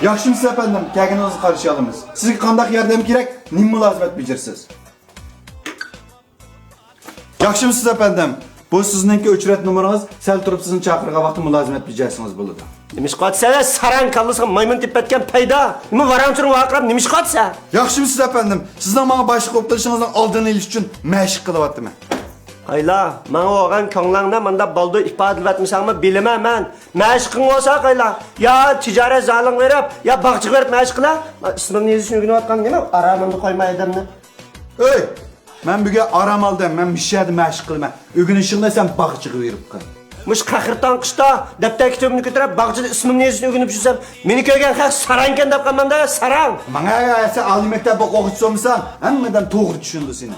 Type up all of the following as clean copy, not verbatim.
Yaxşımısınız efendim, gəlginizi qarşılayalımız. Sizə qandaq yardım gerek, nim mülazimət bilirsiniz? Yaxşımısınız efendim. Bu sizinki ücret numaranız, sel turup sizin çakırığa vakti mülazimət bileceksiniz buludu. Nimiş qatsa, saran kallısın maymun tippetken payda. Nima varamçının vaqırab, nimiş qatsa? Yaxşımısınız efendim. Sizden bana başlık opturuşunuzdan aldığın il üçün məşq qılıvattım. Qayla, mən oğan köngləngdə məndə baldı ifadə etmişəmmi bilməm mən. Məşqin olsa qayla, ya ticarət zalın verib, ya bağçıq verib məşq qıla. İsmim nezisini öyrənib atqan demə, aramını qoyma edəmni. Ey, mən bugün aram aldım, mən bir şeydi məşq qılma. Ögün işində sən bağçıq verib qal. Mış qaqırtan qışda, dəftər kitabını götürüb, bağçıda ismim nezisini öyrənib düşsəm, meni köyгən xalq saranken dep qalmanda saran. Mənə sən ali məktəbdə oxucusu olmusan, həmmədən doğru düşündü səni.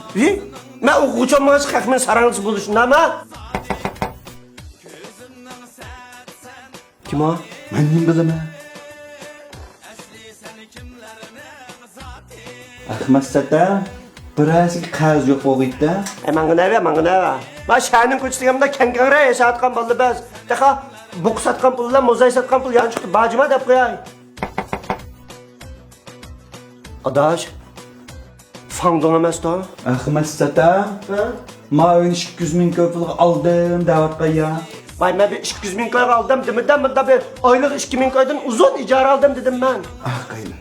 Mən oxucu olmağız xalqın saranlısı buluşunda ama. Kim o? Mən nim biləm. Ahmet Sata, biraz qaz yox boğuydu. Məngənə və. Mən şəhərin köçdüyümdə kəngənrə yaşatqan ballı bəz. Dəxə, buq satqan pulla, mozay satqan pul yan çıxdı. Bacıma dep qoyay. Adaş, fandon emas da. Ahmet Sata, ma ön 200 min köpülük aldım, davat qaya. Vay, mən bir 200 min qoy aldım, deməkdən mən də bir aylıq 2 min qoydum, uzun icara aldım dedim mən. Ah qayın.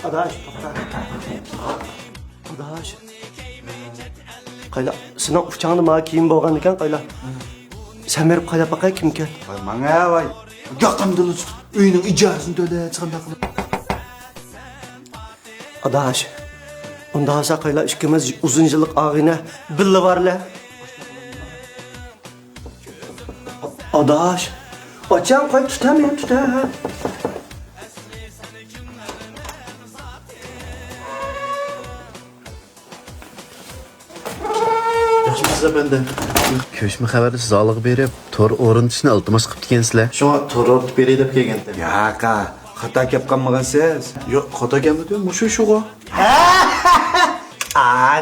Adaş. Qayla, sına uçağını mağa kiyim boğan ekan, qayla. Sen verip qayla baqay kimken? Vay mənə vay. Yaqamdılı tut, öyünün icarəsini tölə çıxanda qılıb. Adaş, onda hasa qayla işkimiz uzun yıllık ağına billi varla. Adaş, açan koy tutamıyorum tutar. Yaxşımısınız bende. Köşmü xəbəri sağlıq berib, tor orun içine iltimas qıp dikensizlər. Şuna tor ortub berey dep kelgendim. Yaqa, xata kep qalmağan siz. Yo'q, xata keldi diyorum, mushu shugo.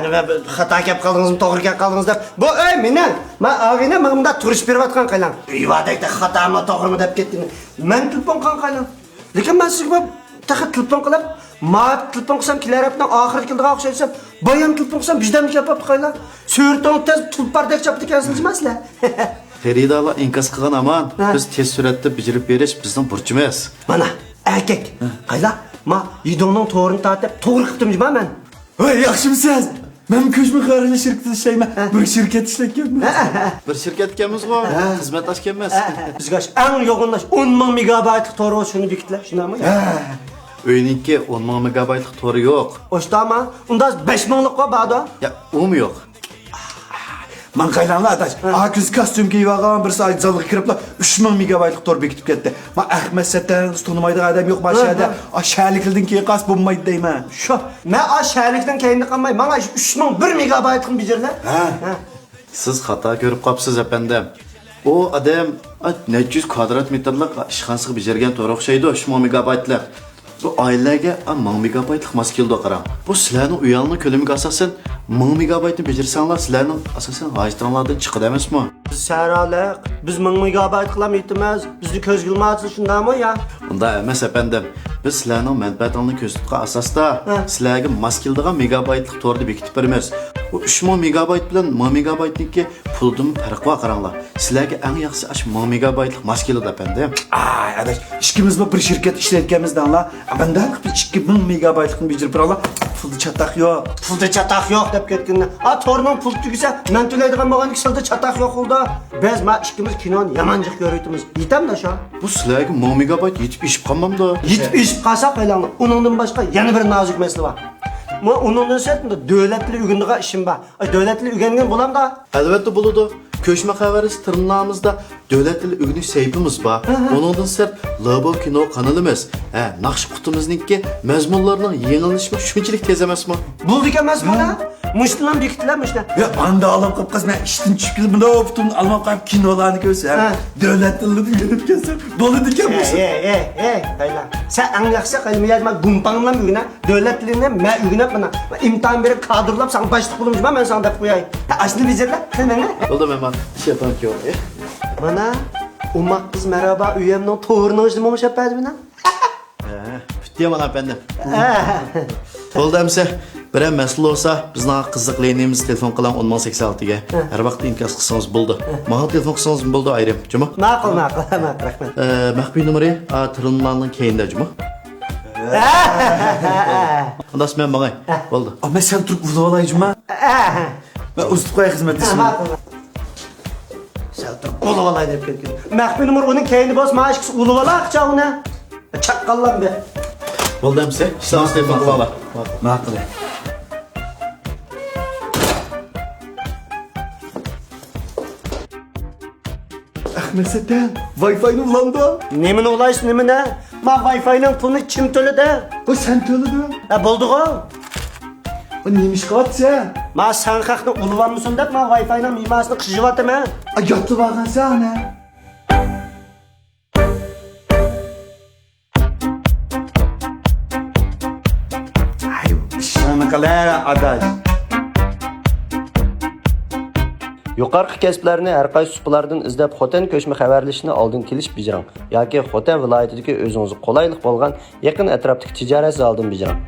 Nima xata kep qaldınız mı, to'g'ri kep qaldınız deb. Bu meni, men ağına mağımda turist berib atqan qaylan. Ivadakda xatami, to'g'rimi deb ketding. Men telefon qilgan qaylan. Lekin men sizga taqa telefon qilib, ma telefon qilsam kelarapdan oxirgi kildiga o'xshaysam, boyam telefon qilsam bizdan yapapti qaylan. So'rtdan tez tulpardek chapdi ekansiz emaslar. Xeridalar inkas qilgan aman. Biz tez suratda bijirib berish bizning burchimiz. Mana, erkek. Qayla, ma yidonning to'g'rini tatib, to'g'ri qildim men. Vay, yaxşımısınız? Ben köşmü xarili şirketi işleyim. Bir şirket işleyken. Bir şirketimiz var, xizmat açkanmiz. Bizga eng yo'g'inlash 10 ming megabaytlik to'g'ri shuni bekitla, shunami? Uyninki 10 ming megabaytlik to'ri yo'q. Oştama, unda 5 minglik var ba'da. Ya, um yo'q. Man qaylanlı adaş. Aküz kostyum giyip ağam bir saat zalığı kiripla 3000 megabaytlık tor bekitip ketdi. Ma Ahmet Sattan tanımaydığı adam yok başlarda. Aşağılıkildin ki qas bulmaydı deyman. Şu, men aşağılıkdan keyinli qalmay, mana 3001 megabaytlik bijirlar. Siz xata ko'rib qapsiz efendim. O adam 400 kvadrat metrlik ishxonasiga bijirgan to'g'ri o'xshaydi, 3000 megabaytlik. Bu aileге 1000 megabaytlik maskildo qarang. Bu sizlarning uyalni ko'lamiga asosan 1000 megabaytni bijirsanglar, sizlarning asosan hajitronlardan chiqadi emasmi? Biz saraliq, biz 1000 megabayt qilam yetimiz, bizni ko'z qilmaysiz shundami ya? Unda emas efendim. Biz sizlarning manfaatingni ko'z tutgan asosda sizlarga maskildigan megabaytlik to'rni bekitib beramiz. Bu 3000 megabayt bilan 1000 megabaytniki puldan farq bor qaranglar. Sizlarga eng yaxshisi 1000 megabaytlik maskildi efendim. Ay adaş, ikimiz bir şirket işletkenimizden la. Ben de 2000 megabaytlık bijirip Allah. Pulda çatak yok. Pulda çataq yo'q deb ketdinglar. To'rning pul tugisa, men to'laydigan bo'lgan ikkisilda çataq yo'q oldu. Biz ma ikkimiz kinoni yamanjiq ko'raytimiz. Yetamda shu. Bu sizlarga 1000 megabayt yetib ishib qolmamda. Yetib ishib qolsa qaylanlar. Uningdan boshqa yana bir nozik masala bor. Men uningdan sirtda davlatli ugundiga ishim bor. Davlatli ugangan bo'lamda. Albatta bo'ladi. Köşme xəbəri tırnağımızda dövlət dili öyrəniş səhifimiz var. Onundan sərt Labo kino kanalımız. Naqş qutumuzningki məzmunlarının yenilinişmi şunchalik tez emasmi? Buldik emas buna. Muştlan bekitilenmişler. Ya ben de alıp kapkaz ben işten çıkıp ne yaptım almak kap kinolarını görsem. Devlet dilini gelip gelsem. Balı dikenmiş. Kayla. Sen anlayaksa kaymaya ben gumpangla mügüne. Devlet diline ben ügüne bana. İmtihan verip kadırlap sana başlık bulmuş ben sana da koyayım. Aslında bizlerle kılmene. Oldu hemen iş yapan ki oraya. Bana umak kız merhaba üyemden toğrunu açtırmamış hep bana. Kutlayman efendim. Bo'ldi amsa, biror masala bo'lsa, bizning qiziq liniyamiz telefon qiling 1086 ga. Har vaqt inkos qilsangiz bo'ldi. Menga telefon qilsangiz bo'ldi ayrim. Juma. Ma'qul, rahmat. Maxfiy nomeri tirilmanning keyinda juma. Ondas men bangay. Bo'ldi. Ama sen Türk vurdu olaycım ha. Ben ustup koya hizmet etsin. Sen dur, ulu olay deb ketken. Mahfi numar onun keyini bos, maaş kısı ulu olay akçağına. Çakkallan be. Bo'ldi amsa, ishlarimiz telefon qilinglar. Ma'qul. Ahmet Seten, Wi-Fi'ni ulandı. Nemini olaysın, nemine? Ma Wi-Fi'nin pulunu kim töle? O sen töledin. Buldu o. O neymiş kavat sen? Ma sen kalktın uluvan mısın dep, ma Wi-Fi'nin mimasını kışıvatım ha. Ay yatlı bakın sen ne? Ay işlerine kadar adaş. Yuqorqi kasblarni har qaysi suqlardan izlab xotin ko'chma xabarlashni oldin kelish bijiring yoki xotin viloyatidagi o'zingiz qulaylik bo'lgan yaqin atrofdagi tijorat zalidan bijiring.